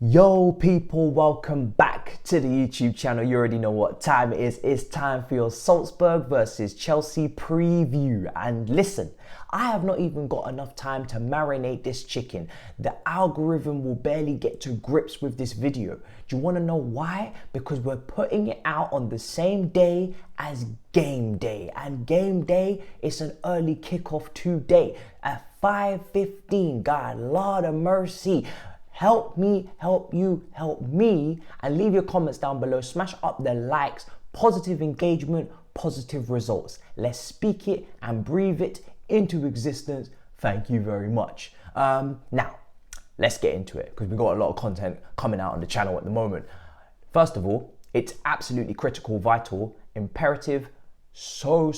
Yo people, welcome back to the YouTube channel. You already know what time it is. It's time for your Salzburg versus Chelsea preview. And listen, I have not even got enough time to marinate this chicken. The algorithm will barely get to grips with this video. Do you want to know why? Because we're putting it out on the same day as game day. And game day is an early kickoff today at 5:15. God, Lord of mercy. Help me, help you, help me, and leave your comments down below. Smash up the likes, positive engagement, positive results. Let's speak it and breathe it into existence. Thank you very much. Now, let's get into it because we've got a lot of content coming out on the channel at the moment. First of all, it's absolutely critical, vital, imperative, so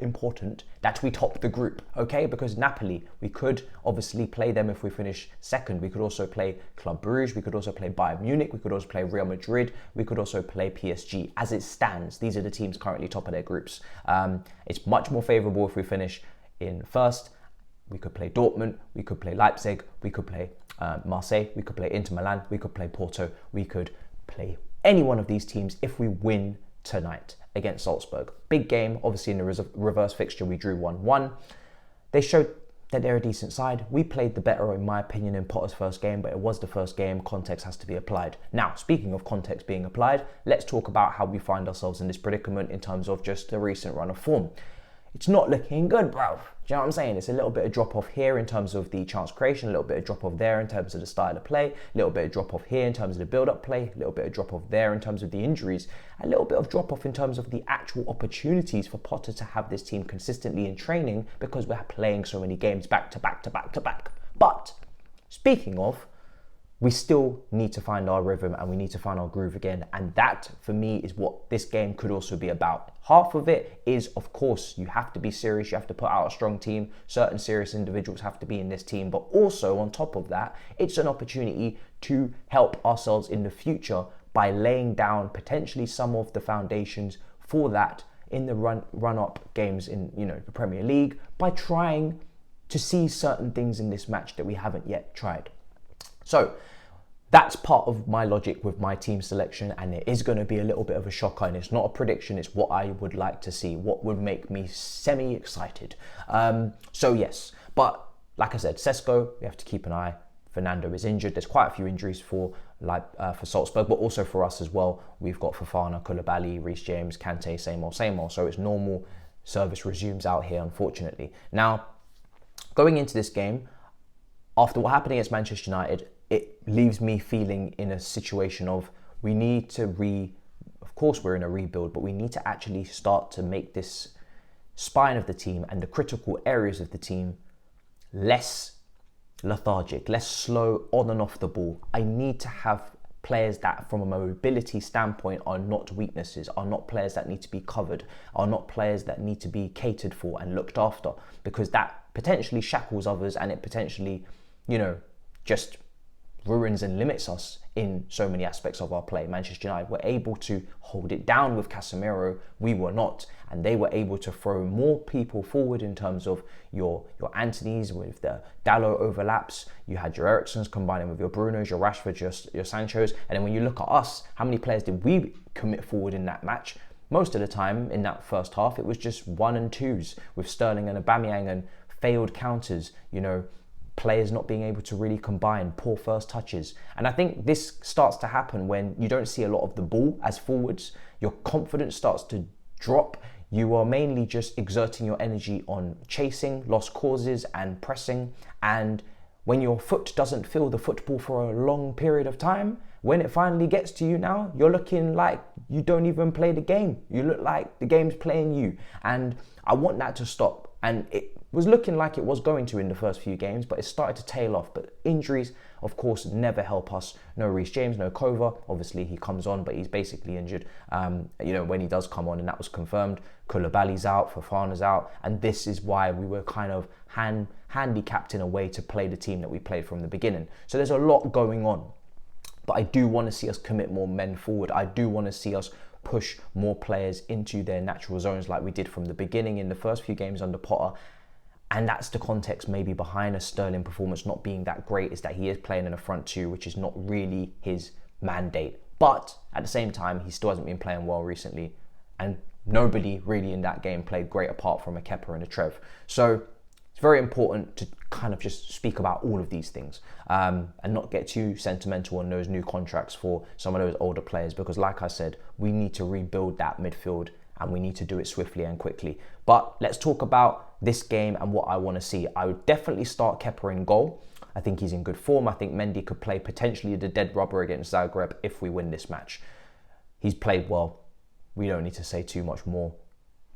important that we top the group, okay? Because Napoli, we could obviously play them if we finish second. We could also play Club Brugge, we could also play Bayern Munich, we could also play Real Madrid, we could also play PSG. As it stands, these are the teams currently top of their groups. It's much more favourable if we finish in first. We could play Dortmund, we could play Leipzig, we could play Marseille, we could play Inter Milan, we could play Porto, we could play any one of these teams if we win tonight against Salzburg. Big game, obviously in the reverse fixture we drew 1-1. They showed that they're a decent side. We played the better in my opinion in Potter's first game, but it was the first game, context has to be applied. Now, speaking of context being applied, let's talk about how we find ourselves in this predicament in terms of just the recent run of form. It's not looking good, bro. Do you know what I'm saying? It's a little bit of drop off here in terms of the chance creation, a little bit of drop off there in terms of the style of play, a little bit of drop off here in terms of the build up play, a little bit of drop off there in terms of the injuries, a little bit of drop off in terms of the actual opportunities for Potter to have this team consistently in training because we're playing so many games back to back to back to back. But speaking of, we still need to find our rhythm and we need to find our groove again. And that, for me, is what this game could also be about. Half of it is, of course, you have to be serious. You have to put out a strong team. Certain serious individuals have to be in this team. But also, on top of that, it's an opportunity to help ourselves in the future by laying down potentially some of the foundations for that in the run-up games in, the Premier League by trying to see certain things in this match that we haven't yet tried. So that's part of my logic with my team selection, and it is going to be a little bit of a shocker, and it's not a prediction, it's what I would like to see, what would make me semi-excited. So yes, but like I said, Sesko, we have to keep an eye. Fernando is injured. There's quite a few injuries for Salzburg, but also for us as well. We've got Fofana, Koulibaly, Reece James, Kante, same old. So it's normal. Service resumes out here, unfortunately. Now, going into this game, after what happened against Manchester United, it leaves me feeling in a situation of we need to of course we're in a rebuild, but we need to actually start to make this spine of the team and the critical areas of the team less lethargic, less slow on and off the ball. I need to have players that from a mobility standpoint are not weaknesses, are not players that need to be covered, are not players that need to be catered for and looked after, because that potentially shackles others and it potentially, just ruins and limits us in so many aspects of our play. Manchester United were able to hold it down with Casemiro, we were not, and they were able to throw more people forward in terms of your Antonys with the Dalot overlaps, you had your Ericssons combining with your Brunos, your Rashfords, your Sanchos, and then when you look at us, how many players did we commit forward in that match? Most of the time in that first half, it was just 1 and 2s with Sterling and Aubameyang and failed counters, players not being able to really combine, poor first touches. And I think this starts to happen when you don't see a lot of the ball as forwards. Your confidence starts to drop. You are mainly just exerting your energy on chasing, lost causes and pressing. And when your foot doesn't feel the football for a long period of time, when it finally gets to you now, you're looking like you don't even play the game. You look like the game's playing you. And I want that to stop. And it was looking like it was going to in the first few games, but it started to tail off. But injuries, of course, never help us. No Reece James, no Kova. Obviously, he comes on, but he's basically injured, when he does come on, and that was confirmed. Koulibaly's out, Fofana's out, and this is why we were kind of handicapped in a way to play the team that we played from the beginning. So there's a lot going on. But I do want to see us commit more men forward. I do want to see us push more players into their natural zones like we did from the beginning in the first few games under Potter. And that's the context maybe behind a Sterling performance not being that great, is that he is playing in a front two, which is not really his mandate. But at the same time, he still hasn't been playing well recently. And nobody really in that game played great apart from a Kepa and a Trev. So it's very important to kind of just speak about all of these things and not get too sentimental on those new contracts for some of those older players, because like I said, we need to rebuild that midfield and we need to do it swiftly and quickly. But let's talk about this game and what I want to see. I would definitely start Kepa in goal. I think he's in good form. I think Mendy could play potentially the dead rubber against Zagreb if we win this match. He's played well. We don't need to say too much more.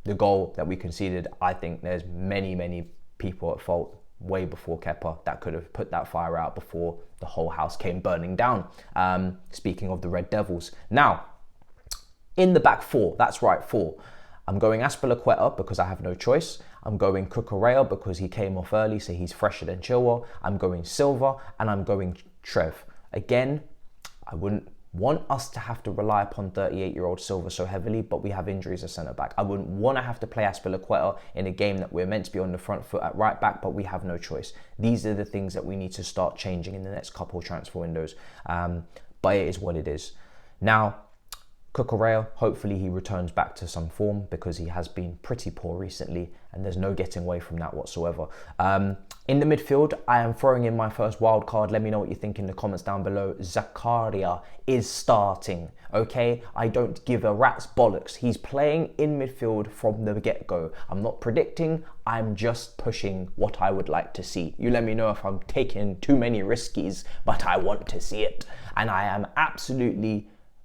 The goal that we conceded, I think there's many people at fault way before Kepa that could have put that fire out before the whole house came burning down. Speaking of the Red Devils. Now, in the back four, that's right, four. I'm going Azpilicueta because I have no choice. I'm going Cucurella because he came off early, so he's fresher than Chilwell. I'm going Silva and I'm going Trev. Again, I wouldn't want us to have to rely upon 38-year-old Silva so heavily, but we have injuries as centre-back. I wouldn't want to have to play Azpilicueta in a game that we're meant to be on the front foot at right-back, but we have no choice. These are the things that we need to start changing in the next couple of transfer windows. But it is what it is. Now, Cucurella, hopefully he returns back to some form because he has been pretty poor recently and there's no getting away from that whatsoever. In the midfield, I am throwing in my first wild card. Let me know what you think in the comments down below. Zakaria is starting, okay? I don't give a rat's bollocks. He's playing in midfield from the get-go. I'm not predicting, I'm just pushing what I would like to see. You let me know if I'm taking too many riskies, but I want to see it. And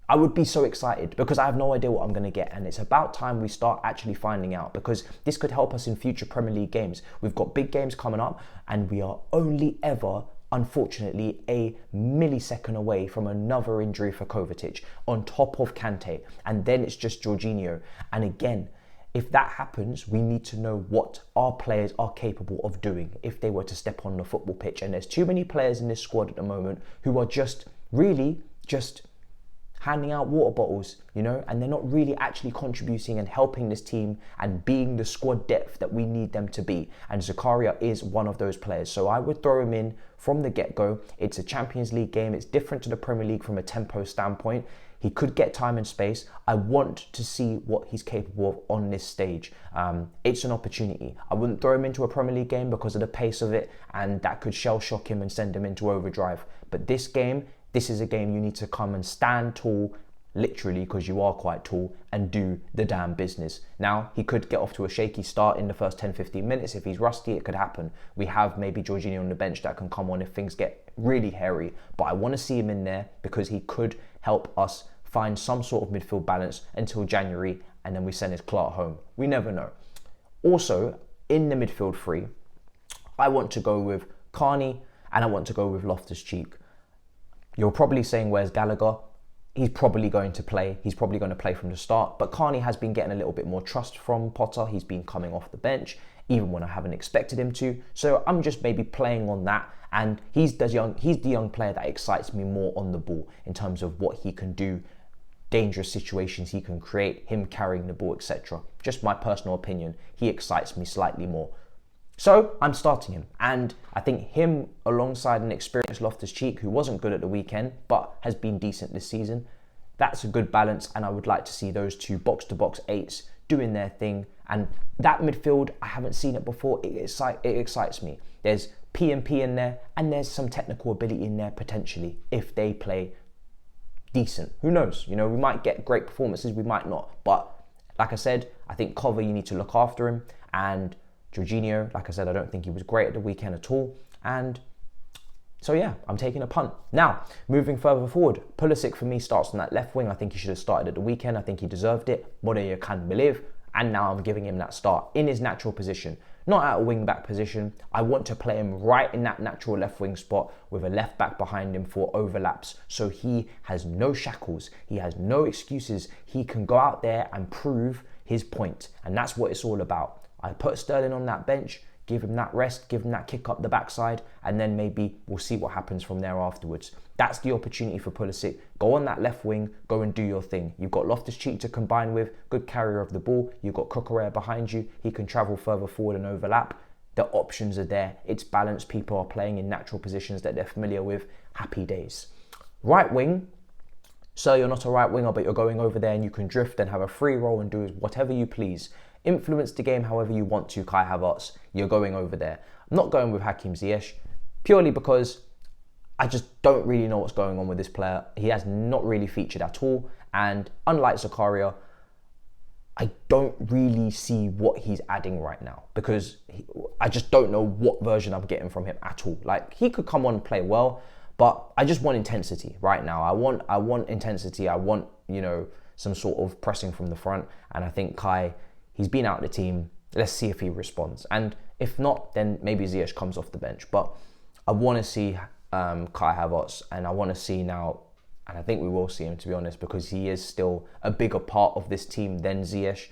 I would be so excited because I have no idea what I'm going to get, and it's about time we start actually finding out, because this could help us in future Premier League games. We've got big games coming up and we are only ever, unfortunately, a millisecond away from another injury for Kovacic on top of Kante, and then it's just Jorginho. And again, if that happens, we need to know what our players are capable of doing if they were to step on the football pitch. And there's too many players in this squad at the moment who are just handing out water bottles, you know, and they're not really actually contributing and helping this team and being the squad depth that we need them to be. And Zakaria is one of those players. So I would throw him in from the get-go. It's a Champions League game. It's different to the Premier League from a tempo standpoint. He could get time and space. I want to see what he's capable of on this stage. It's an opportunity. I wouldn't throw him into a Premier League game because of the pace of it, and that could shell shock him and send him into overdrive. But this is a game you need to come and stand tall, literally, because you are quite tall, and do the damn business. Now, he could get off to a shaky start in the first 10-15 minutes. If he's rusty, it could happen. We have maybe Jorginho on the bench that can come on if things get really hairy, but I want to see him in there because he could help us find some sort of midfield balance until January, and then we send his Clark home. We never know. Also, in the midfield three, I want to go with Carney and I want to go with Loftus-Cheek. You're probably saying, where's Gallagher? He's probably going to play. He's probably going to play from the start. But Carney has been getting a little bit more trust from Potter. He's been coming off the bench, even when I haven't expected him to. So I'm just maybe playing on that. And he's the young player that excites me more on the ball in terms of what he can do, dangerous situations he can create, him carrying the ball, etc. Just my personal opinion. He excites me slightly more. So I'm starting him, and I think him alongside an experienced Loftus-Cheek, who wasn't good at the weekend but has been decent this season, that's a good balance, and I would like to see those two box-to-box eights doing their thing. And that midfield, I haven't seen it before. It excites me. There's P&P in there, and there's some technical ability in there potentially if they play decent. Who knows? You know, we might get great performances, we might not. But like I said, I think Cover, you need to look after him, and Jorginho, like I said, I don't think he was great at the weekend at all. And so yeah, I'm taking a punt. Now, moving further forward, Pulisic for me starts on that left wing. I think he should have started at the weekend. I think he deserved it. More than you can believe. And now I'm giving him that start in his natural position. Not at a wing back position. I want to play him right in that natural left wing spot with a left back behind him for overlaps. So he has no shackles. He has no excuses. He can go out there and prove his point. And that's what it's all about. I put Sterling on that bench, give him that rest, give him that kick up the backside, and then maybe we'll see what happens from there afterwards. That's the opportunity for Pulisic. Go on that left wing, go and do your thing. You've got Loftus-Cheek to combine with, good carrier of the ball. You've got Cucurella behind you. He can travel further forward and overlap. The options are there. It's balanced. People are playing in natural positions that they're familiar with. Happy days. Right wing. Sir, you're not a right winger, but you're going over there and you can drift and have a free roll and do whatever you please. Influence the game however you want to, Kai Havertz. You're going over there. I'm not going with Hakim Ziyech, purely because I just don't really know what's going on with this player. He has not really featured at all. And unlike Zakaria, I don't really see what he's adding right now, because I just don't know what version I'm getting from him at all. Like, he could come on and play well, but I just want intensity right now. I want intensity. I want, you know, some sort of pressing from the front. And I think Kai, he's been out of the team. Let's see if he responds. And if not, then maybe Ziyech comes off the bench. But I want to see Kai Havertz, and I want to see now, and I think we will see him, to be honest, because he is still a bigger part of this team than Ziyech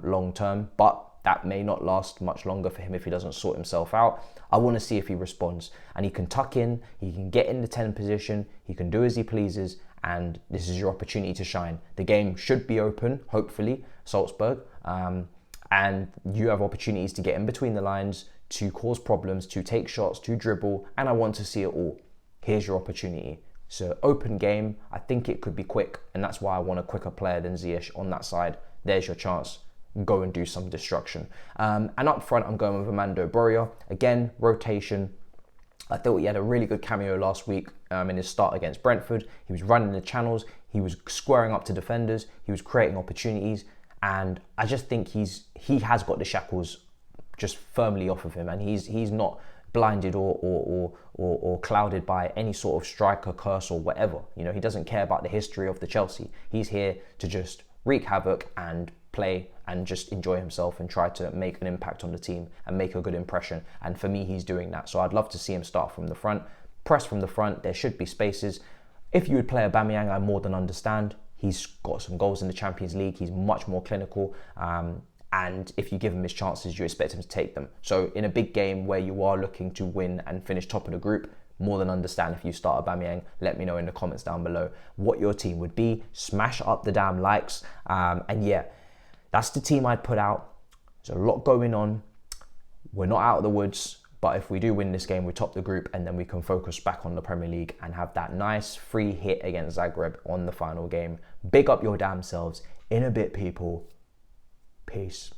long term. But that may not last much longer for him if he doesn't sort himself out. I want to see if he responds, and he can tuck in, he can get in the 10 position, he can do as he pleases, and this is your opportunity to shine. The game should be open, hopefully, Salzburg, and you have opportunities to get in between the lines, to cause problems, to take shots, to dribble, and I want to see it all. Here's your opportunity. So open game, I think it could be quick, and that's why I want a quicker player than Ziyech on that side. There's your chance. Go and do some destruction. And up front, I'm going with Armando Broja. Again, rotation. I thought he had a really good cameo last week in his start against Brentford. He was running the channels. He was squaring up to defenders. He was creating opportunities. And I just think he has got the shackles just firmly off of him. And he's not blinded or clouded by any sort of striker curse or whatever. You know, he doesn't care about the history of the Chelsea. He's here to just wreak havoc and play and just enjoy himself and try to make an impact on the team and make a good impression. And for me, he's doing that. So I'd love to see him start from the front, press from the front. There should be spaces. If you would play Aubameyang, I more than understand. He's got some goals in the Champions League. He's much more clinical. And if you give him his chances, you expect him to take them. So in a big game where you are looking to win and finish top of the group, more than understand if you start Aubameyang. Let me know in the comments down below what your team would be. Smash up the damn likes. And yeah, that's the team I'd put out. There's a lot going on. We're not out of the woods, but if we do win this game, we top the group, and then we can focus back on the Premier League and have that nice free hit against Zagreb on the final game. Big up your damn selves. In a bit, people. Peace.